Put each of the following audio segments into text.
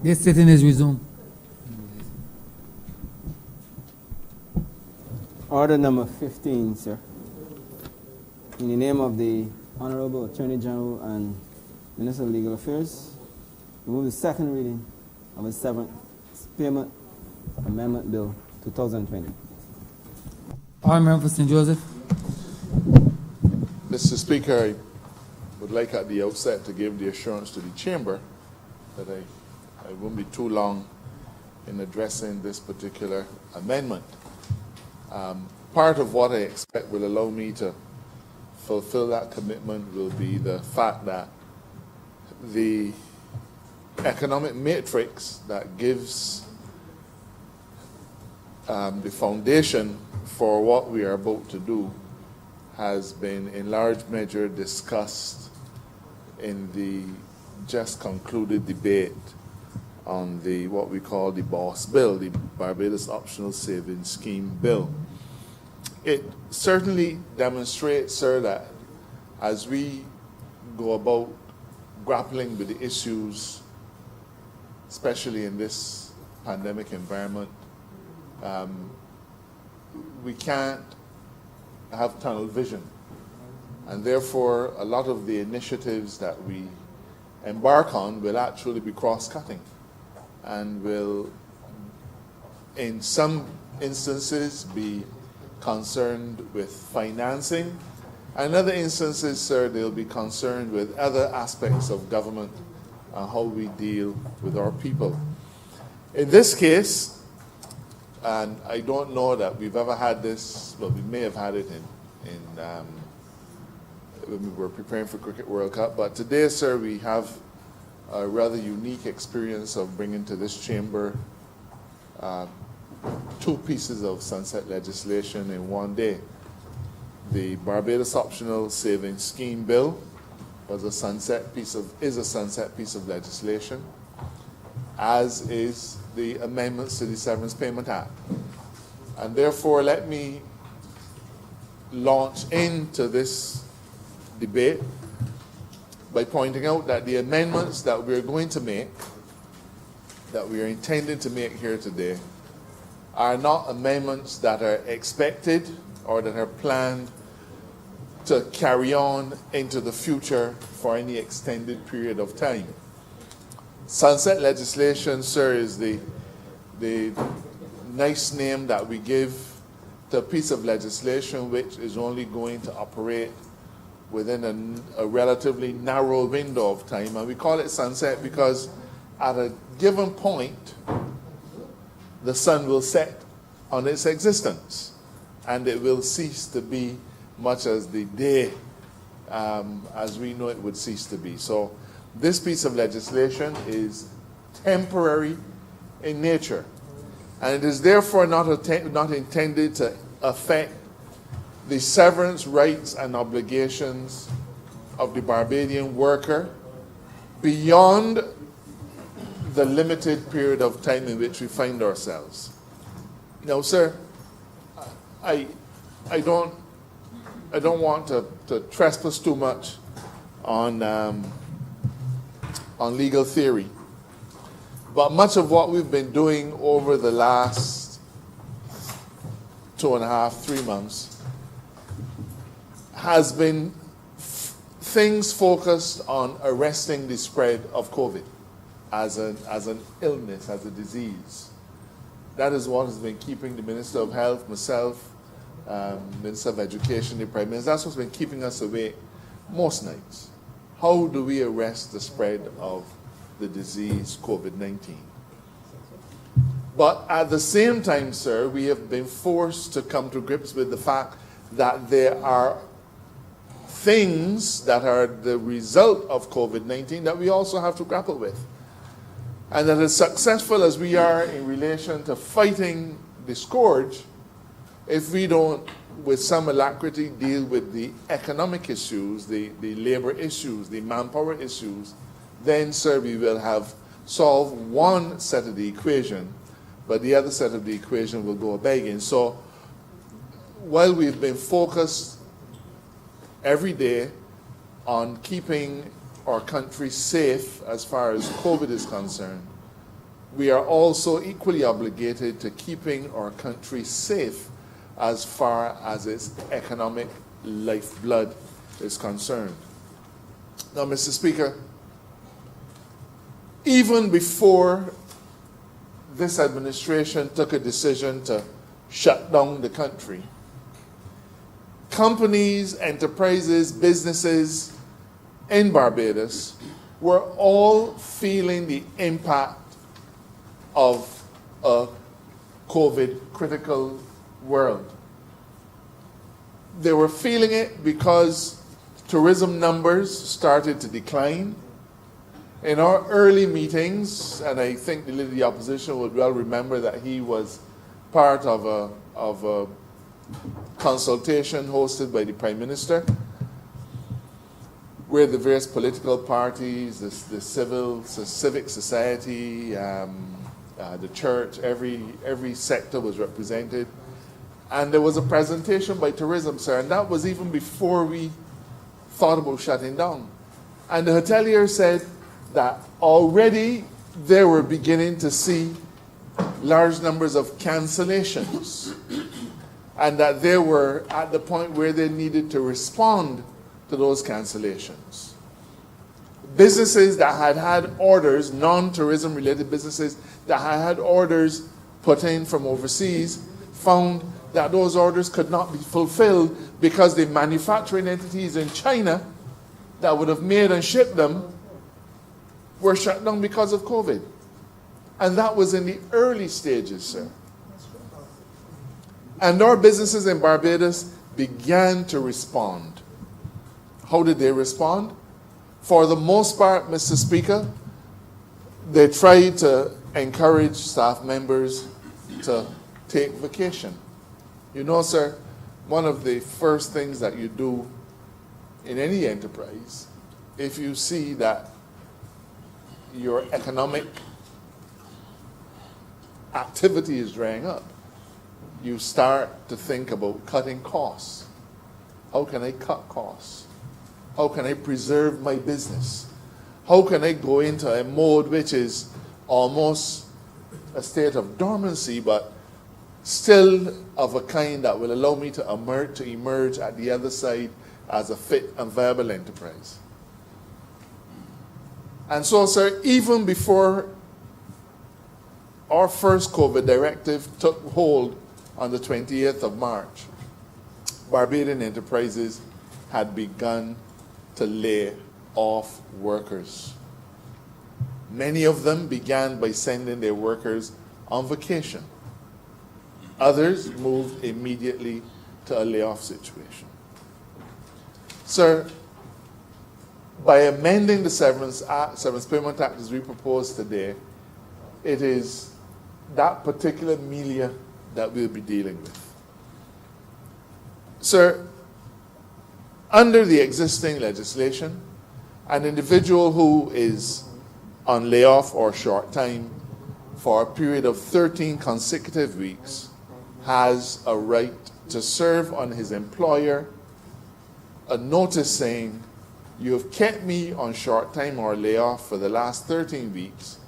This sitting is resumed. Order number 15, sir. In the name of the Honorable Attorney General and Minister of Legal Affairs, move the second reading of the seventh Payment Amendment Bill 2020. All member for St. Joseph. Mr. Speaker, I would like at the outset to give the assurance to the Chamber that I won't be too long in addressing this particular amendment. Part of what I expect will allow me to fulfill that commitment will be the fact that the economic matrix that gives the foundation for what we are about to do has been in large measure discussed in the just concluded debate on the what we call the BOSS bill, the Barbados Optional Savings Scheme bill. It certainly demonstrates, sir, that as we go about grappling with the issues, especially in this pandemic environment, we can't have tunnel vision. And therefore, a lot of the initiatives that we embark on will actually be cross-cutting and will, in some instances, be concerned with financing. And in other instances, sir, they'll be concerned with other aspects of government and how we deal with our people. In this case, and I don't know that we've ever had this, but we may have had it when we were preparing for Cricket World Cup. But today, sir, we have a rather unique experience of bringing to this chamber two pieces of sunset legislation in one day. The Barbados Optional Savings Scheme bill is a sunset piece of legislation, as is the amendments to the Severance Payment Act. And therefore, let me launch into this debate by pointing out that the amendments that we're going to make, that we are intending to make here today, are not amendments that are expected or that are planned to carry on into the future for any extended period of time. Sunset legislation, sir, is the nice name that we give to a piece of legislation which is only going to operate within a relatively narrow window of time. And we call it sunset because at a given point, the sun will set on its existence and it will cease to be much as the day as we know it would cease to be. So this piece of legislation is temporary in nature, and it is therefore not intended to affect the severance rights and obligations of the Barbadian worker beyond the limited period of time in which we find ourselves. Now, sir, I don't want to trespass too much on legal theory, but much of what we've been doing over the last 2.5, 3 months has been things focused on arresting the spread of COVID as an illness, as a disease. That is what has been keeping the Minister of Health, myself, Minister of Education, the Prime Minister, that's what's been keeping us awake most nights. How do we arrest the spread of the disease COVID-19? But at the same time, sir, we have been forced to come to grips with the fact that there are things that are the result of COVID-19 that we also have to grapple with. And that as successful as we are in relation to fighting the scourge, if we don't, with some alacrity, deal with the economic issues, the labor issues, the manpower issues, then, sir, we will have solved one set of the equation, but the other set of the equation will go begging. So while we've been focused every day on keeping our country safe as far as COVID is concerned, we are also equally obligated to keeping our country safe as far as its economic lifeblood is concerned. Now, Mr. Speaker, even before this administration took a decision to shut down the country, companies, enterprises, businesses in Barbados were all feeling the impact of a COVID critical world. They were feeling it because tourism numbers started to decline. In our early meetings, and I think the Leader of the Opposition would well remember that he was part of a consultation hosted by the Prime Minister, where the various political parties, the civic society, the church, every sector was represented. And there was a presentation by tourism, sir, and that was even before we thought about shutting down. And the hotelier said that already they were beginning to see large numbers of cancellations, and that they were at the point where they needed to respond to those cancellations. Businesses that had had orders, non-tourism related businesses that had had orders put in from overseas, found that those orders could not be fulfilled because the manufacturing entities in China that would have made and shipped them were shut down because of COVID. And that was in the early stages, sir. And our businesses in Barbados began to respond. How did they respond? For the most part, Mr. Speaker, they tried to encourage staff members to take vacation. You know, sir, one of the first things that you do in any enterprise, if you see that your economic activity is drying up, you start to think about cutting costs. How can I cut costs? How can I preserve my business? How can I go into a mode which is almost a state of dormancy, but still of a kind that will allow me to emerge at the other side as a fit and viable enterprise? And so, sir, even before our first COVID directive took hold on the 28th of March, Barbadian enterprises had begun to lay off workers. Many of them began by sending their workers on vacation. Others moved immediately to a layoff situation. Sir, by amending the Severance Payment Act as we propose today, it is that particular milieu that we'll be dealing with. Sir, under the existing legislation, an individual who is on layoff or short time for a period of 13 consecutive weeks has a right to serve on his employer a notice saying, you have kept me on short time or layoff for the last 13 weeks.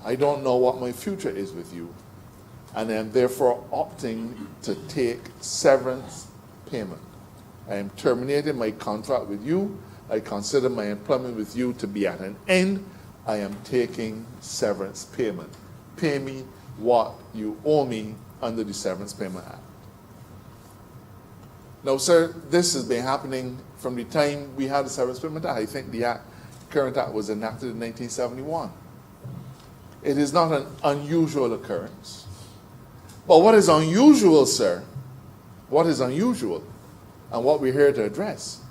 I don't know what my future is with you, and I am therefore opting to take severance payment. I am terminating my contract with you. I consider my employment with you to be at an end. I am taking severance payment. Pay me what you owe me under the Severance Payment Act. Now, sir, this has been happening from the time we had the Severance Payment Act. I think the current act was enacted in 1971. It is not an unusual occurrence. But what is unusual, sir, what is unusual, and what we're here to address,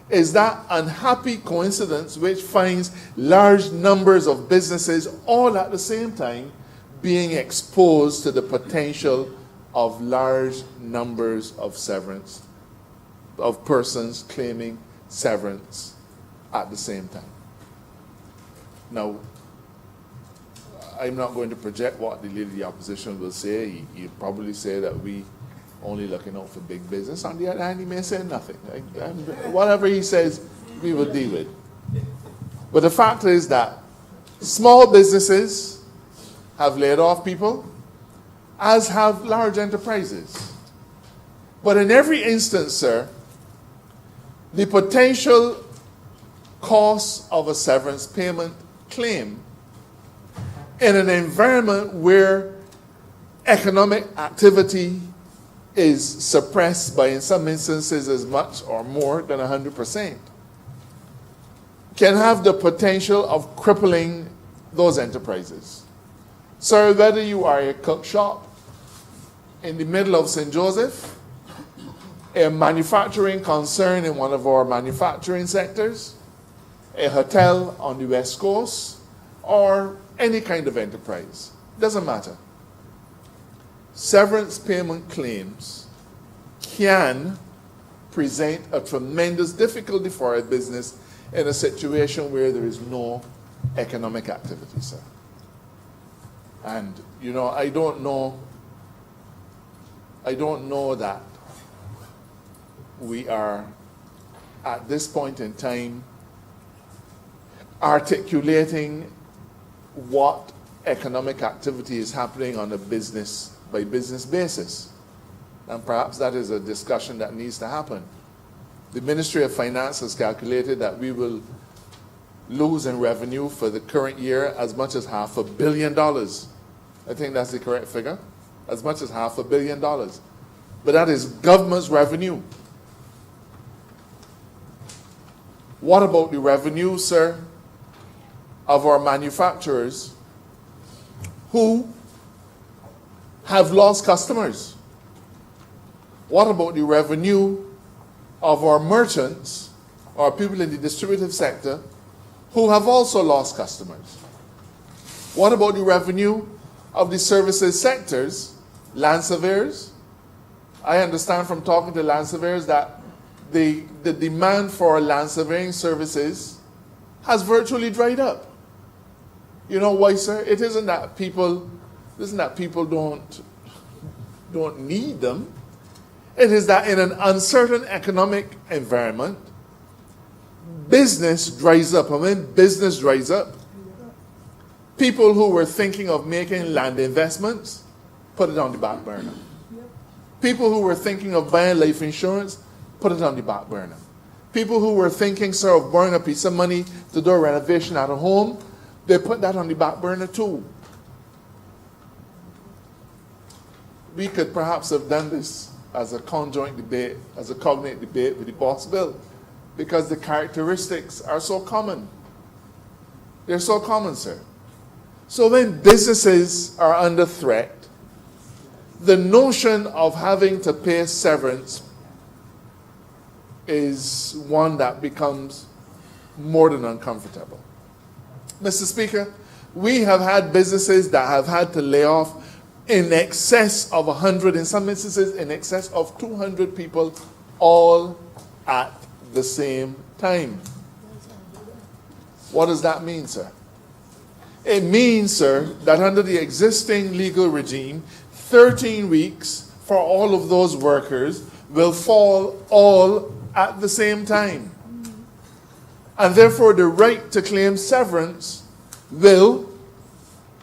is that unhappy coincidence which finds large numbers of businesses all at the same time being exposed to the potential of large numbers of severance, of persons claiming severance at the same time. Now, I'm not going to project what the Leader of the Opposition will say. He'll probably say that we only looking out for big business. On the other hand, he may say nothing. Whatever he says, we will deal with. But the fact is that small businesses have laid off people, as have large enterprises. But in every instance, sir, the potential cost of a severance payment claim in an environment where economic activity is suppressed by, in some instances, as much or more than 100%, can have the potential of crippling those enterprises. So whether you are a cook shop in the middle of St. Joseph, a manufacturing concern in one of our manufacturing sectors, a hotel on the West Coast, or any kind of enterprise, doesn't matter. Severance payment claims can present a tremendous difficulty for a business in a situation where there is no economic activity, sir. And, you know, I don't know that we are, at this point in time, articulating what economic activity is happening on a business by business basis. And perhaps that is a discussion that needs to happen. The Ministry of Finance has calculated that we will lose in revenue for the current year as much as $500 million. I think that's the correct figure. As much as $500 million. But that is government's revenue. What about the revenue, sir, of our manufacturers who have lost customers? What about the revenue of our merchants or people in the distributive sector who have also lost customers? What about the revenue of the services sectors, land surveyors? I understand from talking to land surveyors that the demand for land surveying services has virtually dried up. You know why, sir? It isn't that people don't need them. It is that in an uncertain economic environment, business dries up. And when business dries up, people who were thinking of making land investments put it on the back burner. People who were thinking of buying life insurance put it on the back burner. People who were thinking, sir, of borrowing a piece of money to do a renovation at a home, they put that on the back burner too. We could perhaps have done this as a conjoint debate, as a cognate debate with the boss bill, because the characteristics are so common. They're so common, sir. So when businesses are under threat, the notion of having to pay severance is one that becomes more than uncomfortable. Mr. Speaker, we have had businesses that have had to lay off in excess of 100, in some instances in excess of 200 people, all at the same time. What does that mean, sir? It means, sir, that under the existing legal regime, 13 weeks for all of those workers will fall all at the same time. And therefore, the right to claim severance will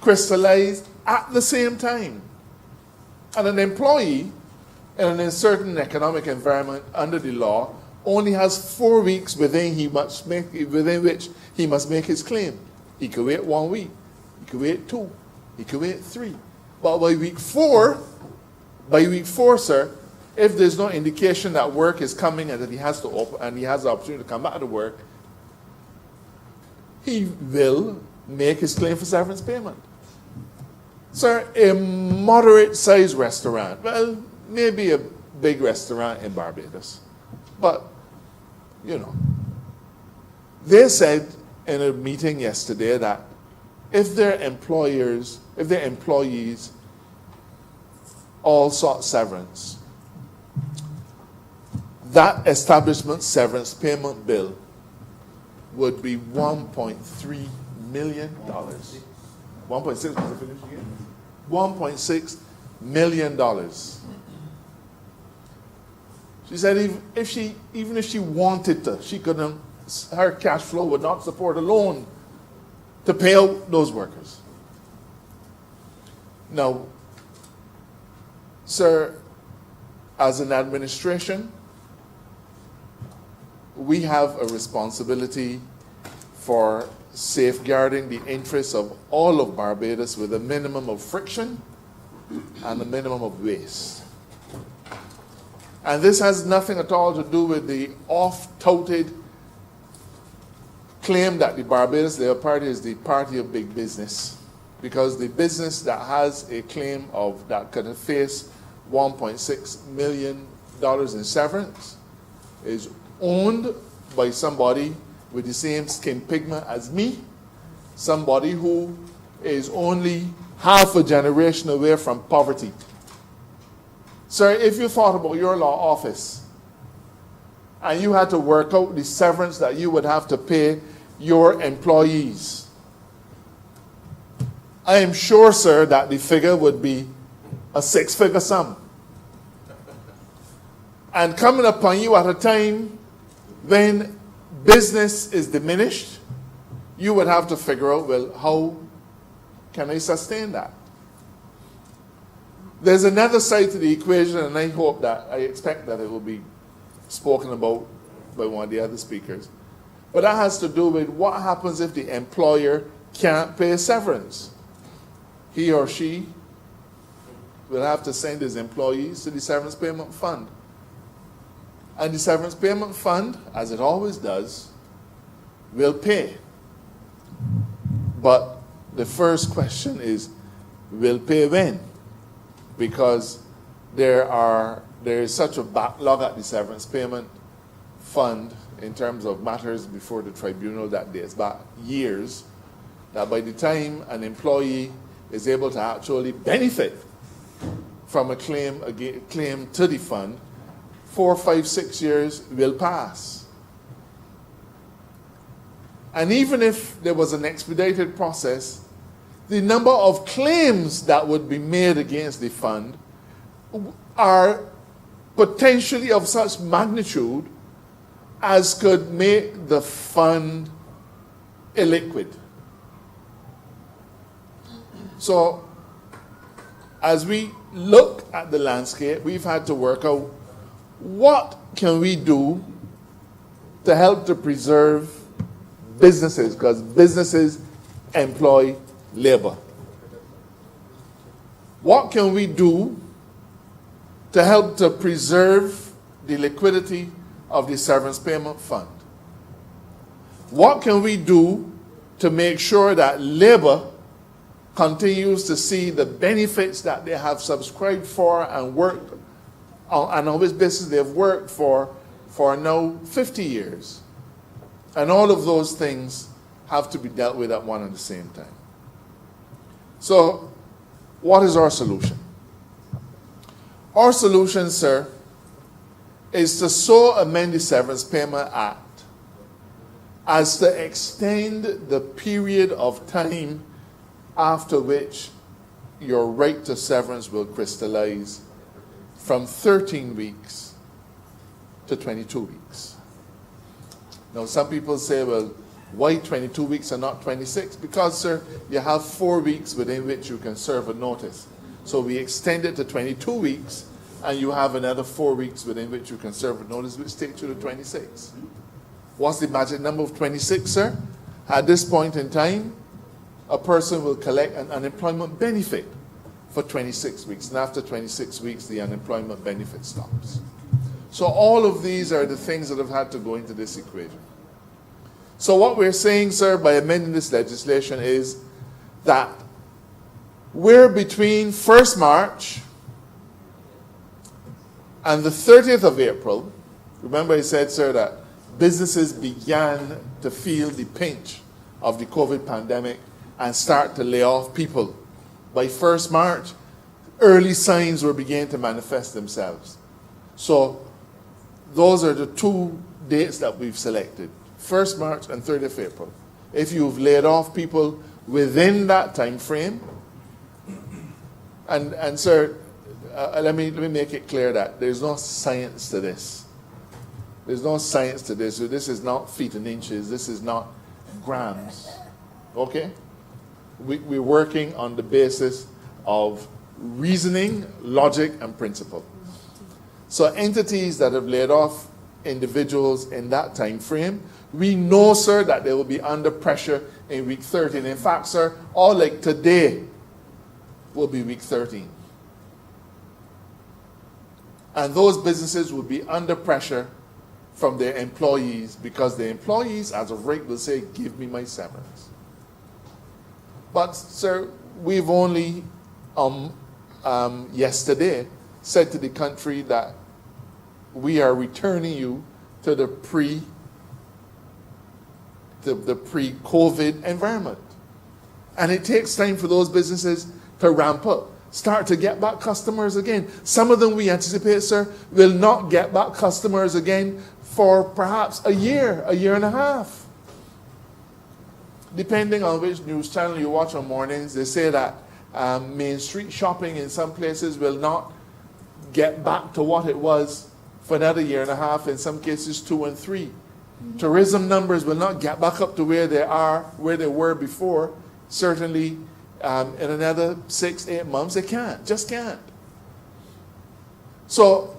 crystallize at the same time. And an employee in an uncertain economic environment under the law only has 4 weeks within which he must make his claim. He could wait 1 week, he could wait 2, he could wait 3. But by week four, sir, if there's no indication that work is coming and that he has to open and he has the opportunity to come back to work, he will make his claim for severance payment. Sir, a moderate-sized restaurant, well, maybe a big restaurant in Barbados, but, you know, they said in a meeting yesterday that if their employees all sought severance, that establishment severance payment bill would be $1.3 million. 1.6, was it finished again? $1.6 million. She said even if she wanted to, she couldn't, her cash flow would not support a loan to pay out those workers. Now, sir, as an administration, we have a responsibility for safeguarding the interests of all of Barbados with a minimum of friction and a minimum of waste. And this has nothing at all to do with the oft-touted claim that the Barbados Labour Party is the party of big business, because the business that has a claim of that could face $1.6 million in severance is owned by somebody with the same skin pigment as me, somebody who is only half a generation away from poverty. Sir, if you thought about your law office and you had to work out the severance that you would have to pay your employees, I am sure, sir, that the figure would be a six-figure sum. And coming upon you at a time when business is diminished, you would have to figure out, well, how can I sustain that? There's another side to the equation, and I expect that it will be spoken about by one of the other speakers. But that has to do with what happens if the employer can't pay severance. He or she will have to send his employees to the severance payment fund. And the severance payment fund, as it always does, will pay. But the first question is, will pay when? Because there is such a backlog at the severance payment fund in terms of matters before the tribunal that dates back years, that by the time an employee is able to actually benefit from a claim to the fund, 4, 5, 6 years will pass. And even if there was an expedited process, the number of claims that would be made against the fund are potentially of such magnitude as could make the fund illiquid. So, as we look at the landscape, we've had to work out what can we do to help to preserve businesses, because businesses employ labor. What can we do to help to preserve the liquidity of the severance payment fund? What can we do to make sure that labor continues to see the benefits that they have subscribed for and worked on, on which basis they have worked for now 50 years? And all of those things have to be dealt with at one and the same time. So, what is our solution? Our solution, sir, is to so amend the Severance Payment Act as to extend the period of time after which your right to severance will crystallize from 13 weeks to 22 weeks. Now, some people say, well, why 22 weeks and not 26? Because, sir, you have 4 weeks within which you can serve a notice. So we extend it to 22 weeks, and you have another 4 weeks within which you can serve a notice, which takes you to 26. What's the magic number of 26, sir? At this point in time, a person will collect an unemployment benefit for 26 weeks. And after 26 weeks, the unemployment benefit stops. So all of these are the things that have had to go into this equation. So what we're saying, sir, by amending this legislation is that we're between 1st March and the 30th of April. Remember I said, sir, that businesses began to feel the pinch of the COVID pandemic and start to lay off people. By 1st March, early signs were beginning to manifest themselves. So those are the 2 dates that we've selected, 1st March and 30th April. If you've laid off people within that time frame, and sir, let me make it clear that there's no science to this. There's no science to this. So this is not feet and inches. This is not grams. Okay? We're working on the basis of reasoning, logic, and principle. So entities that have laid off individuals in that time frame, we know, sir, that they will be under pressure in week 13. In fact, sir, all like today will be week 13. And those businesses will be under pressure from their employees because the employees, as of right, will say, give me my severance. But, sir, we've only yesterday said to the country that we are returning you to the pre-COVID environment. And it takes time for those businesses to ramp up, start to get back customers again. Some of them we anticipate, sir, will not get back customers again for perhaps a year and a half. Depending on which news channel you watch on mornings, they say that Main Street shopping in some places will not get back to what it was for another year and a half, in some cases 2 and 3. Tourism numbers will not get back up to where they were before. Certainly in another 6-8 months, they just can't. So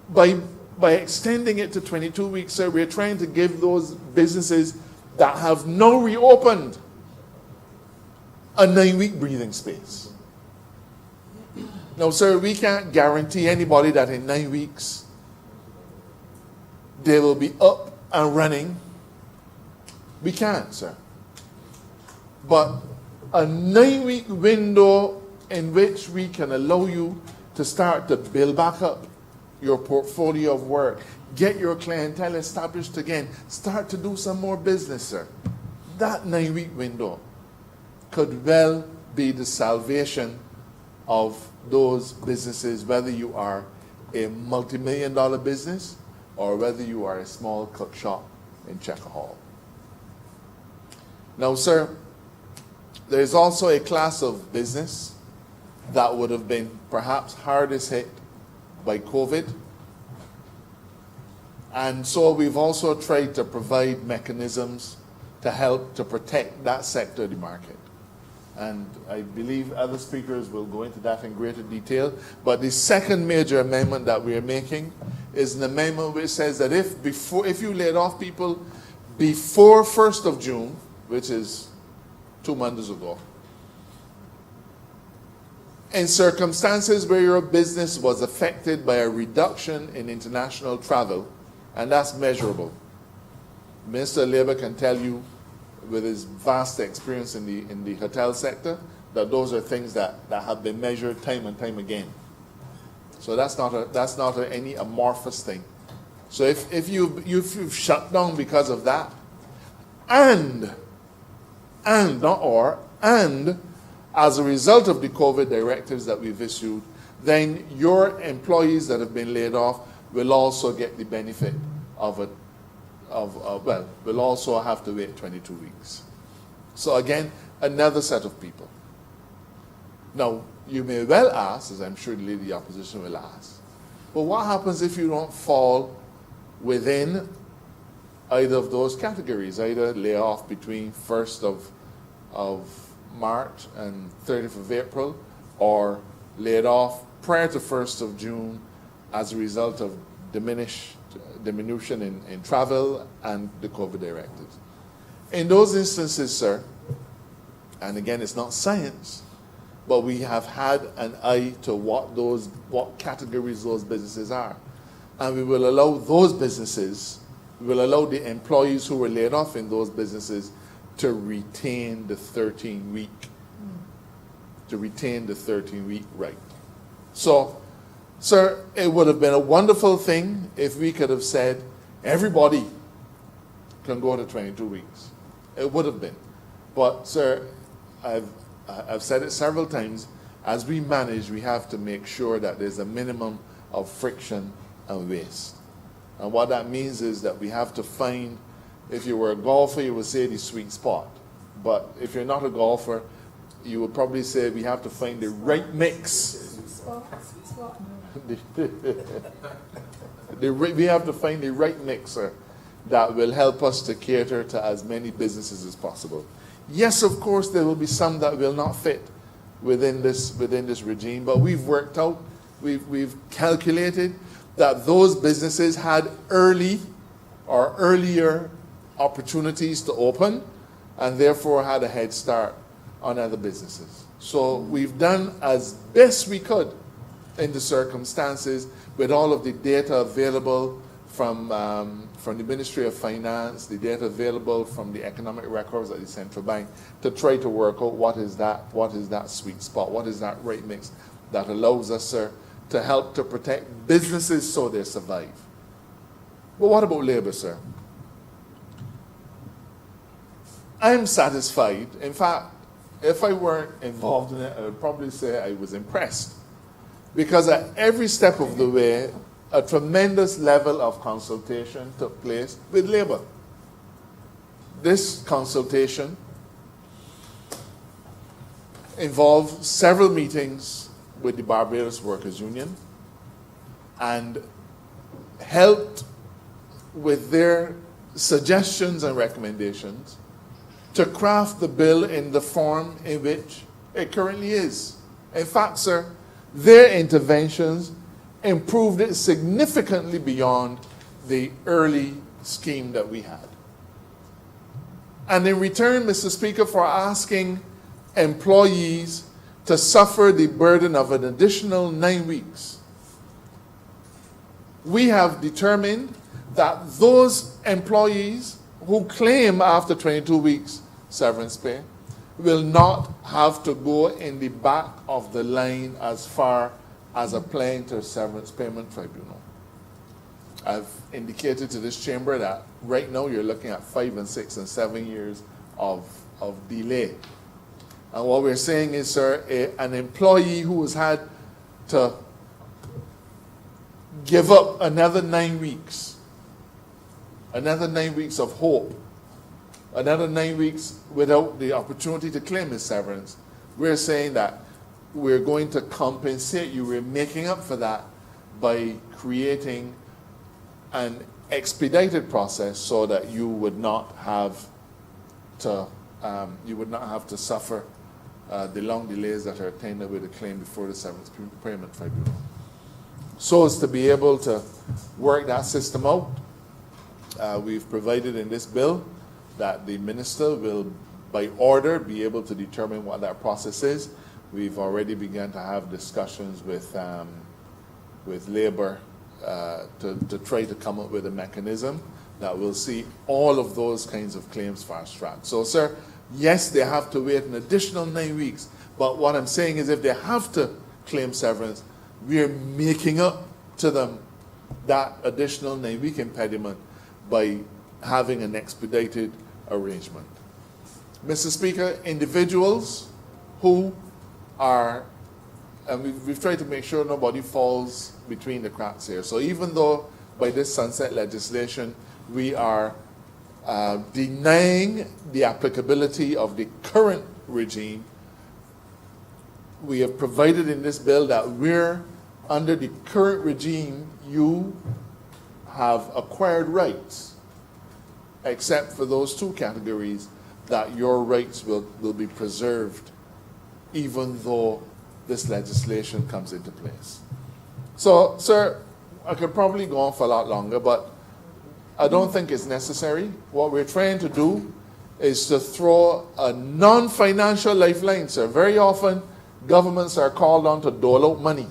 by extending it to 22 weeks, sir, we're trying to give those businesses that have now reopened a 9-week breathing space. Now, sir, we can't guarantee anybody that in 9 weeks they will be up and running. We can't, sir. But a 9-week window in which we can allow you to start to build back up your portfolio of work, get your clientele established again, start to do some more business, sir. That 9-week window could well be the salvation of those businesses, whether you are a multi-million-dollar business or whether you are a small cook shop in Checker Hall. Now, sir, there is also a class of business that would have been perhaps hardest hit by COVID. And so we've also tried to provide mechanisms to help to protect that sector of the market. And I believe other speakers will go into that in greater detail. But the second major amendment that we are making is an amendment which says that if you laid off people before 1st of June, which is 2 months ago, in circumstances where your business was affected by a reduction in international travel, and that's measurable. Minister of Labor can tell you, with his vast experience in the hotel sector, that those are things that have been measured time and time again. So that's not any amorphous thing. So if you've shut down because of that, and as a result of the COVID directives that we've issued, then your employees that have been laid off will also get the benefit of it. We'll also have to wait 22 weeks. So again, another set of people. Now, you may well ask, as I'm sure the Leader of the Opposition will ask, but what happens if you don't fall within either of those categories, either lay off between 1st of March and 30th of April, or laid off prior to 1st of June as a result of diminution in travel and the COVID directives. In those instances, sir, and again, it's not science, but we have had an eye to what categories those businesses are. And we will allow those businesses, we will allow the employees who were laid off in those businesses to retain the 13-week right. So, sir, it would have been a wonderful thing if we could have said everybody can go to 22 weeks. It would have been. But, sir, I've said it several times, as we manage, we have to make sure that there's a minimum of friction and waste. And what that means is that we have to find, if you were a golfer, you would say the sweet spot. But if you're not a golfer, you would probably say we have to find the right mix. We have to find the right mixer that will help us to cater to as many businesses as possible. Yes, of course, there will be some that will not fit within this regime. But we've worked out, we've calculated that those businesses had earlier opportunities to open, and therefore had a head start on other businesses. So we've done as best we could in the circumstances with all of the data available from the Ministry of Finance, the data available from the economic records at the central bank, to try to work out what is that sweet spot, what is that rate mix that allows us, sir, to help to protect businesses so they survive. But what about labor, sir? I'm satisfied. In fact, if I weren't involved in it, I would probably say I was impressed. Because at every step of the way, a tremendous level of consultation took place with labor. This consultation involved several meetings with the Barbados Workers Union and helped with their suggestions and recommendations to craft the bill in the form in which it currently is. In fact, sir, their interventions improved it significantly beyond the early scheme that we had. And in return, Mr. Speaker, for asking employees to suffer the burden of an additional 9 weeks, we have determined that those employees who claim after 22 weeks severance pay will not have to go in the back of the line as far as applying to a severance payment tribunal. I've indicated to this chamber that right now you're looking at 5 and 6 and 7 years of delay. And what we're saying is, sir, an employee who has had to give up another 9 weeks, another 9 weeks of hope, another 9 weeks without the opportunity to claim his severance, we're saying that we're going to compensate you. We're making up for that by creating an expedited process so that you would not have to suffer the long delays that are attended with a claim before the severance payment tribunal. So as to be able to work that system out, we've provided in this bill that the minister will, by order, be able to determine what that process is. We've already begun to have discussions with labor to try to come up with a mechanism that will see all of those kinds of claims fast-tracked. So, sir, yes, they have to wait an additional 9 weeks, but what I'm saying is if they have to claim severance, we're making up to them that additional 9-week impediment by having an expedited arrangement. Mr. Speaker, individuals who are, and we've tried to make sure nobody falls between the cracks here. So even though by this sunset legislation we are denying the applicability of the current regime, we have provided in this bill that under the current regime, you have acquired rights, except for those two categories, that your rights will be preserved even though this legislation comes into place. So, sir, I could probably go on for a lot longer, but I don't think it's necessary. What we're trying to do is to throw a non-financial lifeline, sir. Very often, governments are called on to dole out money.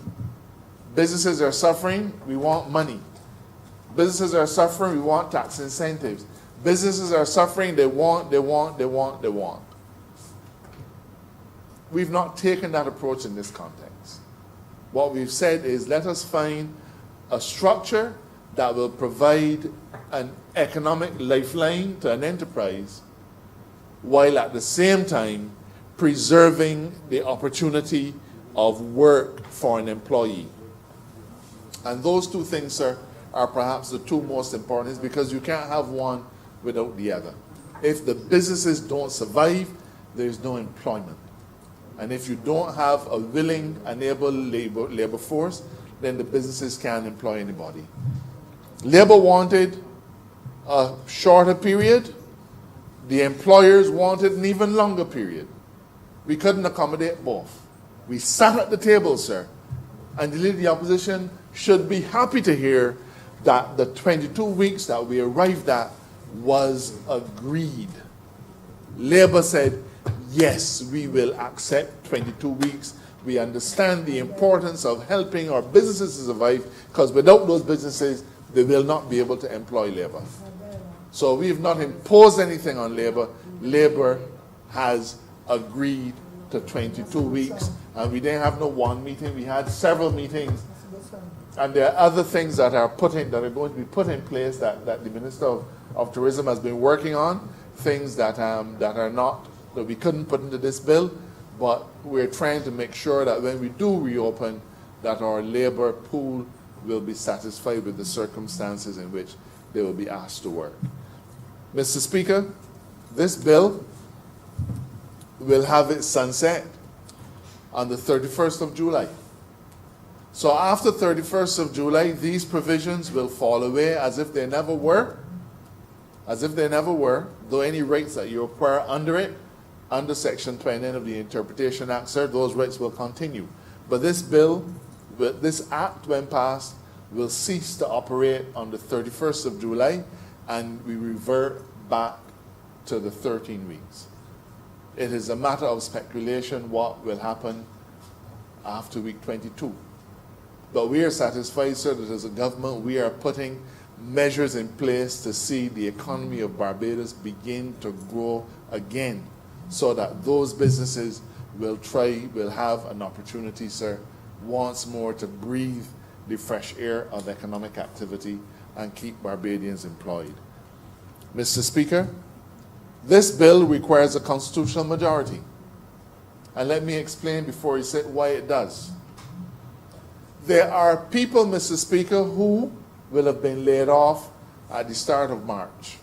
Businesses are suffering, we want money. Businesses are suffering, we want tax incentives. Businesses are suffering, they want. We've not taken that approach in this context. What we've said is let us find a structure that will provide an economic lifeline to an enterprise while at the same time preserving the opportunity of work for an employee. And those two things, sir, are perhaps the two most important, because you can't have one without the other. If the businesses don't survive, there's no employment. And if you don't have a willing and able labor force, then the businesses can't employ anybody. Labor wanted a shorter period. The employers wanted an even longer period. We couldn't accommodate both. We sat at the table, sir, and the Leader of the Opposition should be happy to hear that the 22 weeks that we arrived at was agreed. Labour said, yes, we will accept 22 weeks. We understand the importance of helping our businesses to survive, because without those businesses, they will not be able to employ labour. So we have not imposed anything on Labour. Labour has agreed to 22 weeks, and we didn't have no one meeting. We had several meetings, and there are other things that are going to be put in place that the Minister of Tourism has been working on, things that we couldn't put into this bill, but we're trying to make sure that when we do reopen, that our labour pool will be satisfied with the circumstances in which they will be asked to work. Mr. Speaker, this bill will have its sunset on the 31st of July. So after 31st of July, these provisions will fall away as if they never were, though any rights that you acquire under it, under Section 29 of the Interpretation Act, sir, those rights will continue. But this bill, this act, when passed, will cease to operate on the 31st of July, and we revert back to the 13 weeks. It is a matter of speculation what will happen after week 22. But we are satisfied, sir, that as a government we are putting measures in place to see the economy of Barbados begin to grow again, so that those businesses will have an opportunity, sir, once more to breathe the fresh air of economic activity and keep Barbadians employed. Mr. Speaker, this bill requires a constitutional majority. And let me explain before you say why it does. There are people, Mr. Speaker, who will have been laid off at the start of March.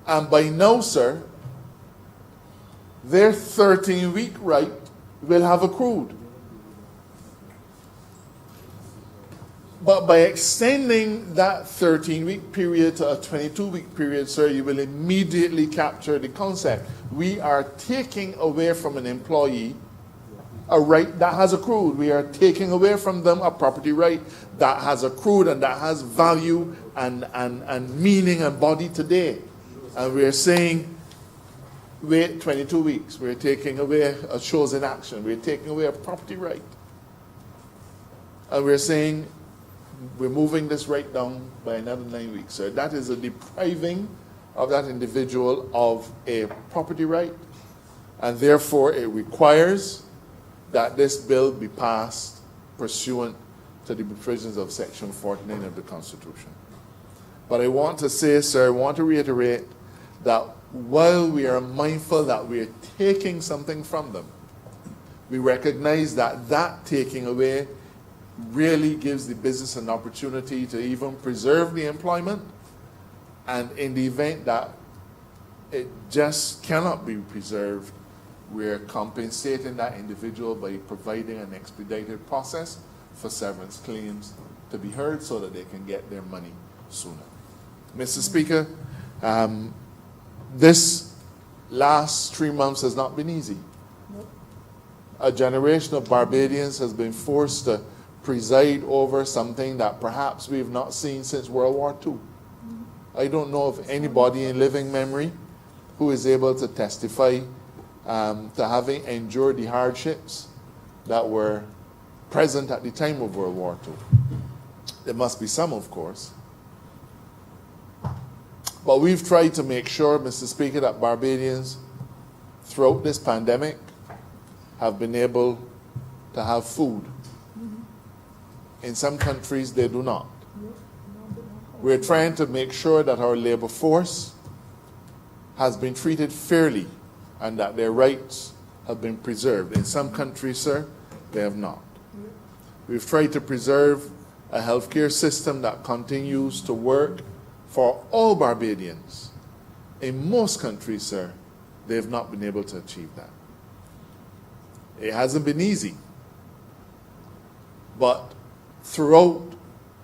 And by now, sir, their 13-week right will have accrued. But by extending that 13-week period to a 22-week period, sir, you will immediately capture the concept. We are taking away from an employee a right that has accrued. We are taking away from them a property right that has accrued and that has value and meaning and body today. And we are saying, wait 22 weeks. We're taking away a chosen action. We're taking away a property right. And we're saying, we're moving this right down by another 9 weeks. So that is a depriving of that individual of a property right. And therefore, it requires that this bill be passed pursuant to the provisions of Section 49 of the Constitution. But I want to say, sir, I want to reiterate that while we are mindful that we are taking something from them, we recognize that that taking away really gives the business an opportunity to even preserve the employment, and in the event that it just cannot be preserved, we're compensating that individual by providing an expedited process for severance claims to be heard so that they can get their money sooner. Mr. Speaker, this last 3 months has not been easy. A generation of Barbadians has been forced to preside over something that perhaps we've not seen since World War II. I don't know of anybody in living memory who is able to testify to having endured the hardships that were present at the time of World War II. There must be some, of course. But we've tried to make sure, Mr. Speaker, that Barbadians throughout this pandemic have been able to have food. In some countries, they do not. We're trying to make sure that our labor force has been treated fairly and that their rights have been preserved. In some countries, sir, they have not. We've tried to preserve a healthcare system that continues to work for all Barbadians. In most countries, sir, they have not been able to achieve that. It hasn't been easy. But throughout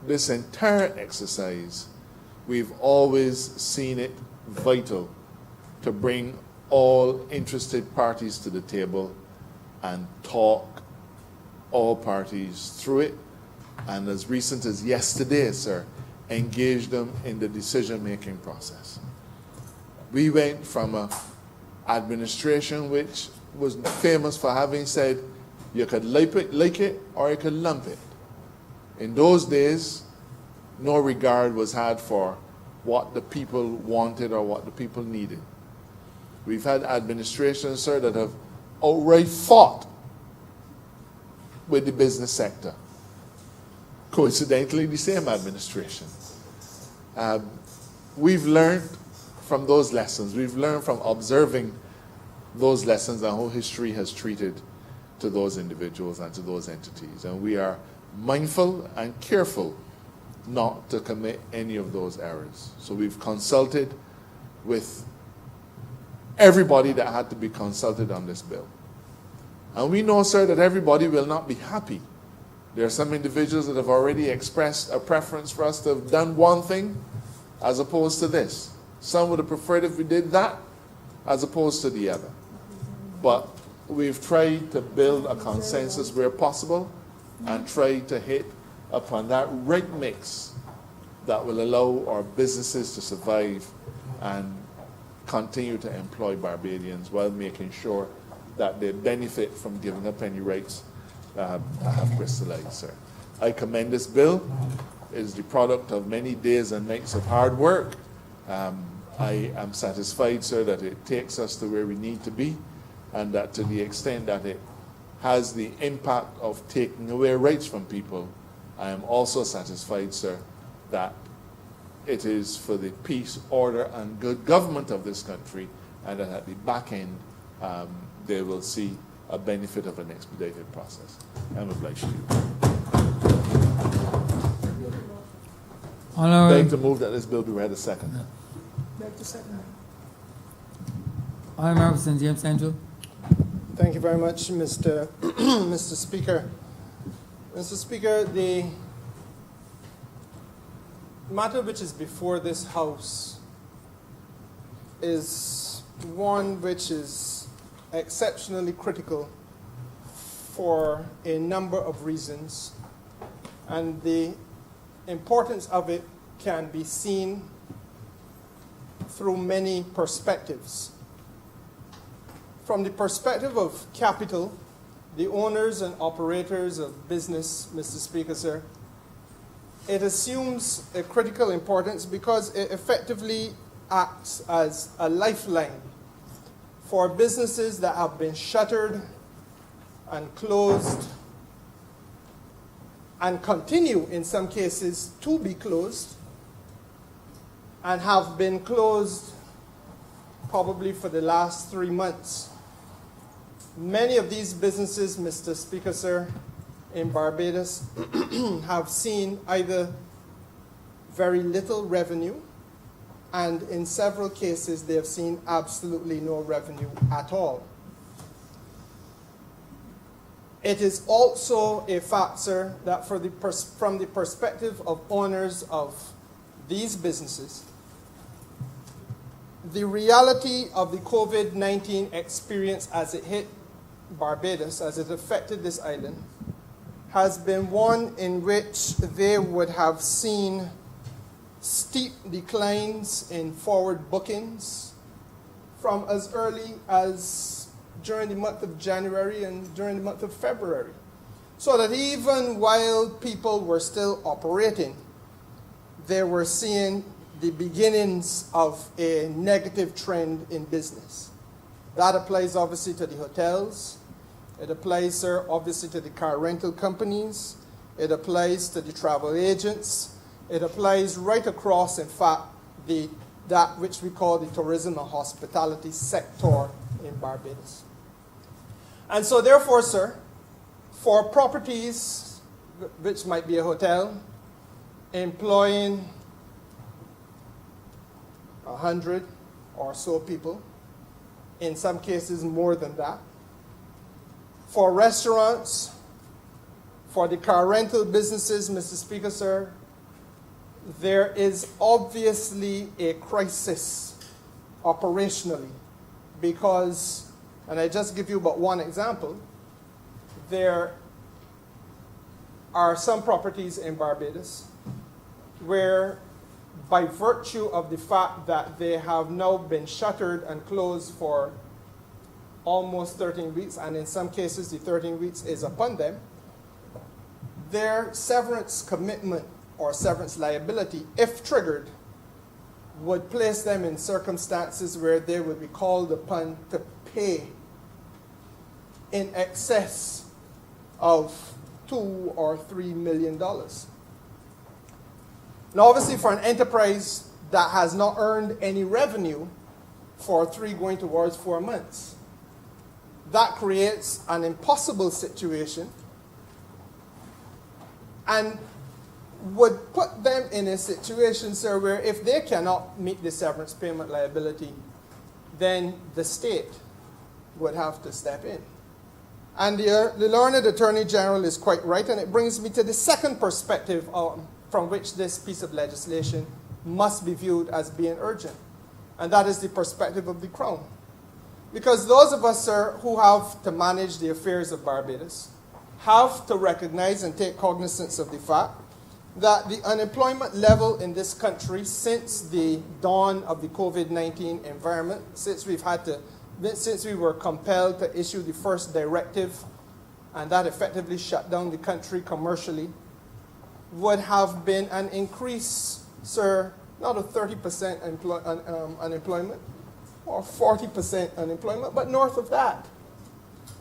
this entire exercise, we've always seen it vital to bring all interested parties to the table and talk all parties through it. And as recent as yesterday, sir, engage them in the decision-making process. We went from an administration which was famous for having said you could like it or you could lump it. In those days, no regard was had for what the people wanted or what the people needed. We've had administrations, sir, that have outright fought with the business sector. Coincidentally, the same administration. We've learned from those lessons. We've learned from observing those lessons and how history has treated to those individuals and to those entities. And we are mindful and careful not to commit any of those errors. So we've consulted with everybody that had to be consulted on this bill. And we know, sir, that everybody will not be happy. There are some individuals that have already expressed a preference for us to have done one thing as opposed to this. Some would have preferred if we did that as opposed to the other. But we've tried to build a consensus where possible and try to hit upon that right mix that will allow our businesses to survive and continue to employ Barbadians while making sure that they benefit from giving up any rights that have crystallized, sir. I commend this bill. It is the product of many days and nights of hard work. I am satisfied, sir, that it takes us to where we need to be, and that to the extent that it has the impact of taking away rights from people, I am also satisfied, sir, that it is for the peace, order, and good government of this country, and that at the back end, they will see a benefit of an expedited process. I'm obliged to you. I'd like to move that this bill be read a second. Honourable Member for St. James Central. Thank you very much, Mr. Mr. Speaker. Mr. Speaker, the matter which is before this House is one which is exceptionally critical for a number of reasons, and the importance of it can be seen through many perspectives. From the perspective of capital, the owners and operators of business, Mr. Speaker, sir, it assumes a critical importance because it effectively acts as a lifeline for businesses that have been shuttered and closed and continue in some cases to be closed and have been closed probably for the last 3 months. Many of these businesses, Mr. Speaker, sir, in Barbados have seen either very little revenue, and in several cases they have seen absolutely no revenue at all. It is also a fact, sir, that from the perspective of owners of these businesses, the reality of the COVID-19 experience as it hit Barbados, as it affected this island, has been one in which they would have seen steep declines in forward bookings from as early as during the month of January and during the month of February. So that even while people were still operating, they were seeing the beginnings of a negative trend in business. That applies obviously to the hotels. It applies, sir, obviously to the car rental companies. It applies to the travel agents. It applies right across, in fact, that which we call the tourism and hospitality sector in Barbados. And so therefore, sir, for properties which might be a hotel, employing 100 or so people, in some cases more than that. For restaurants, for the car rental businesses, Mr. Speaker, sir, there is obviously a crisis operationally because, and I just give you but one example, there are some properties in Barbados where, by virtue of the fact that they have now been shuttered and closed for almost 13 weeks, and in some cases the 13 weeks is upon them, their severance commitment or severance liability, if triggered, would place them in circumstances where they would be called upon to pay in excess of $2 or $3 million. Now, obviously, for an enterprise that has not earned any revenue for 3 going towards 4 months, that creates an impossible situation and would put them in a situation, sir, where if they cannot meet the severance payment liability, then the state would have to step in. And the learned Attorney General is quite right, and it brings me to the second perspective from which this piece of legislation must be viewed as being urgent, and that is the perspective of the Crown. Because those of us, sir, who have to manage the affairs of Barbados have to recognize and take cognizance of the fact that the unemployment level in this country since the dawn of the COVID-19 environment, since we were compelled to issue the first directive, and that effectively shut down the country commercially, would have been an increase, sir, not of 30% unemployment or 40% unemployment, but north of that.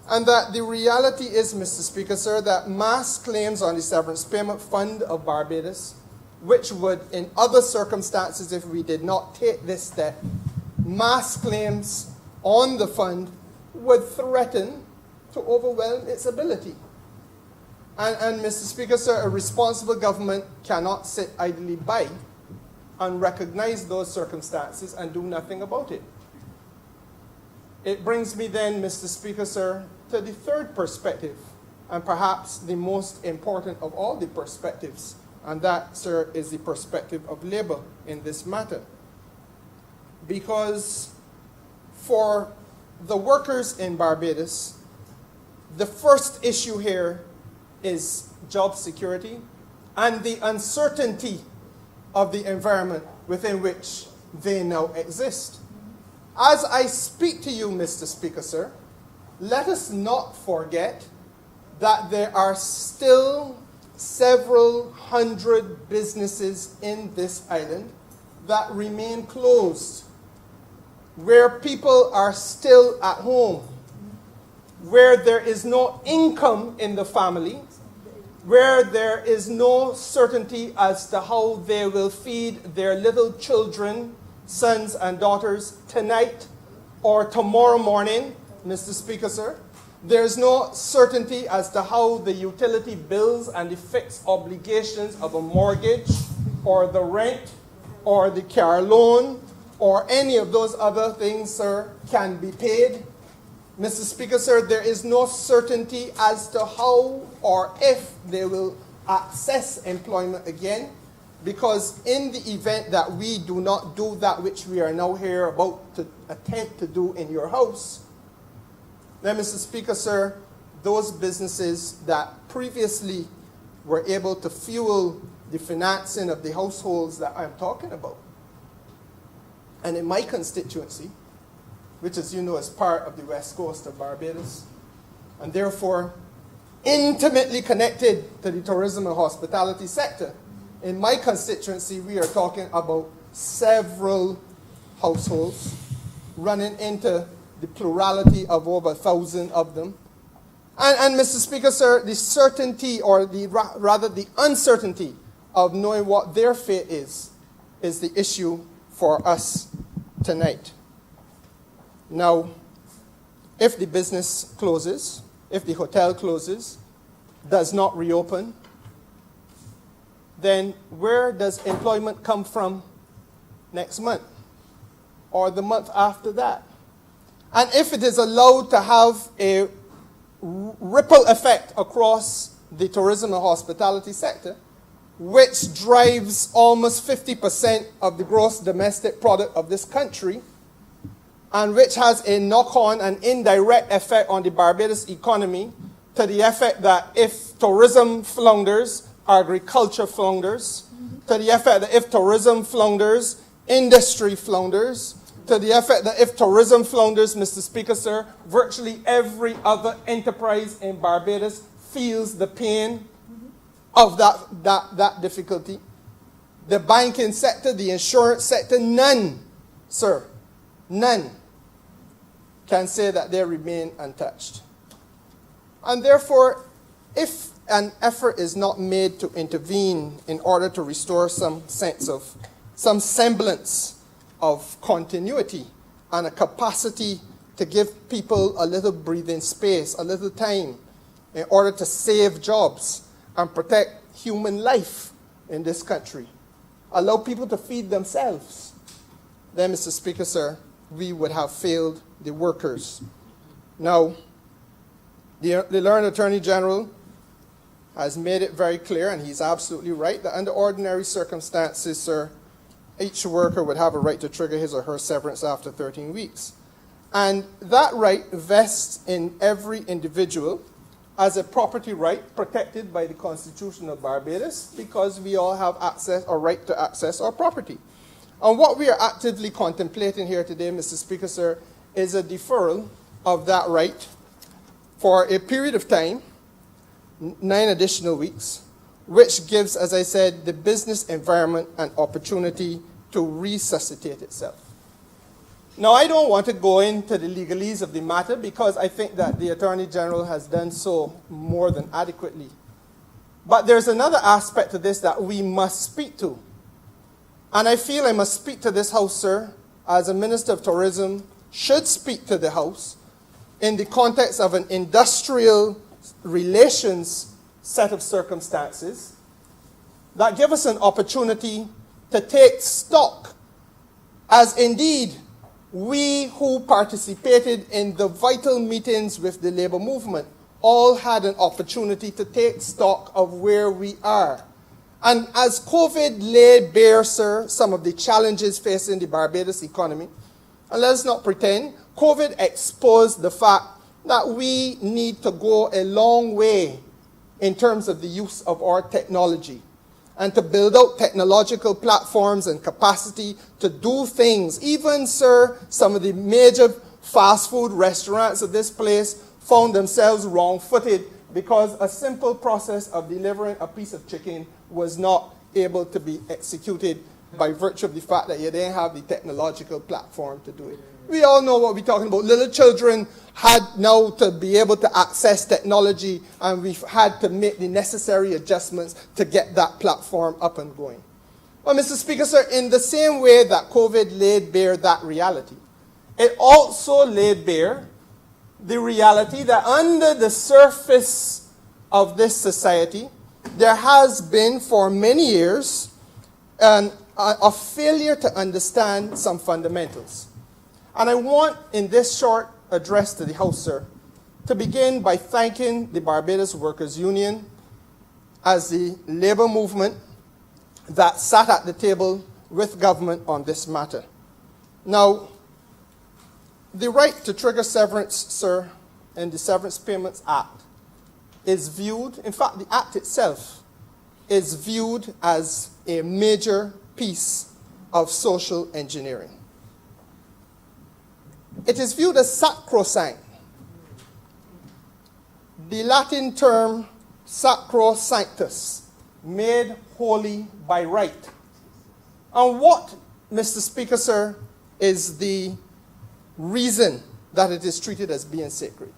And that the reality is, Mr. Speaker, sir, that mass claims on the Severance Payment Fund of Barbados, which would, in other circumstances, if we did not take this step, mass claims on the fund would threaten to overwhelm its ability. And Mr. Speaker, sir, a responsible government cannot sit idly by and recognize those circumstances and do nothing about it. It brings me then, Mr. Speaker, sir, to the third perspective, and perhaps the most important of all the perspectives, and that, sir, is the perspective of Labour in this matter. Because for the workers in Barbados, the first issue here is job security and the uncertainty of the environment within which they now exist. As I speak to you, Mr. Speaker, sir, let us not forget that there are still several hundred businesses in this island that remain closed, where people are still at home, where there is no income in the family, where there is no certainty as to how they will feed their little children, sons and daughters, tonight or tomorrow morning, Mr. Speaker, sir. There's no certainty as to how the utility bills and the fixed obligations of a mortgage or the rent or the car loan or any of those other things, sir, can be paid. Mr. Speaker, sir, there is no certainty as to how or if they will access employment again, because in the event that we do not do that which we are now here about to attempt to do in your house, then, Mr. Speaker, sir, those businesses that previously were able to fuel the financing of the households that I'm talking about, and in my constituency, which, as you know, is part of the west coast of Barbados, and therefore intimately connected to the tourism and hospitality sector. In my constituency, we are talking about several households running into the plurality of over 1,000 of them. And Mr. Speaker, sir, the certainty, or rather the uncertainty of knowing what their fate is the issue for us tonight. Now, if the business closes, if the hotel closes, does not reopen, then where does employment come from next month or the month after that? And if it is allowed to have a ripple effect across the tourism and hospitality sector, which drives almost 50% of the gross domestic product of this country, and which has a knock-on and indirect effect on the Barbados economy, to the effect that if tourism flounders, agriculture flounders, to the effect that if tourism flounders, industry flounders, to the effect that if tourism flounders, Mr. Speaker, sir, virtually every other enterprise in Barbados feels the pain of that difficulty. The banking sector, the insurance sector, none, sir, none can say that they remain untouched. And therefore, if an effort is not made to intervene in order to restore some semblance of continuity and a capacity to give people a little breathing space, a little time, in order to save jobs and protect human life in this country, allow people to feed themselves, then, Mr. Speaker, sir, we would have failed the workers. Now, the learned Attorney General has made it very clear, and he's absolutely right, that under ordinary circumstances, sir, each worker would have a right to trigger his or her severance after 13 weeks. And that right vests in every individual as a property right protected by the Constitution of Barbados, because we all have access or right to access our property. And what we are actively contemplating here today, Mr. Speaker, sir, is a deferral of that right for a period of time, 9 additional weeks, which gives, as I said, the business environment an opportunity to resuscitate itself. Now, I don't want to go into the legalese of the matter because I think that the Attorney General has done so more than adequately. But there's another aspect to this that we must speak to. And I feel I must speak to this House, sir, as a Minister of Tourism, should speak to the House in the context of an industrial relations set of circumstances that give us an opportunity to take stock, as indeed we who participated in the vital meetings with the labor movement all had an opportunity to take stock of where we are. And as COVID laid bare, sir, some of the challenges facing the Barbados economy, and let's not pretend, COVID exposed the fact that we need to go a long way in terms of the use of our technology and to build out technological platforms and capacity to do things. Even, sir, some of the major fast food restaurants of this place found themselves wrong-footed because a simple process of delivering a piece of chicken was not able to be executed by virtue of the fact that you didn't have the technological platform to do it. We all know what we're talking about. Little children had now to be able to access technology, and we've had to make the necessary adjustments to get that platform up and going. Well, Mr. Speaker, sir, in the same way that COVID laid bare that reality, it also laid bare the reality that under the surface of this society, there has been for many years a failure to understand some fundamentals. And I want, in this short address to the House, sir, to begin by thanking the Barbados Workers' Union as the labor movement that sat at the table with government on this matter. Now, the right to trigger severance, sir, in the Severance Payments Act is viewed, in fact, the Act itself is viewed as a major piece of social engineering. It is viewed as sacrosanct. The Latin term sacro sanctus, made holy by right. And what, Mr. Speaker, sir, is the reason that it is treated as being sacred?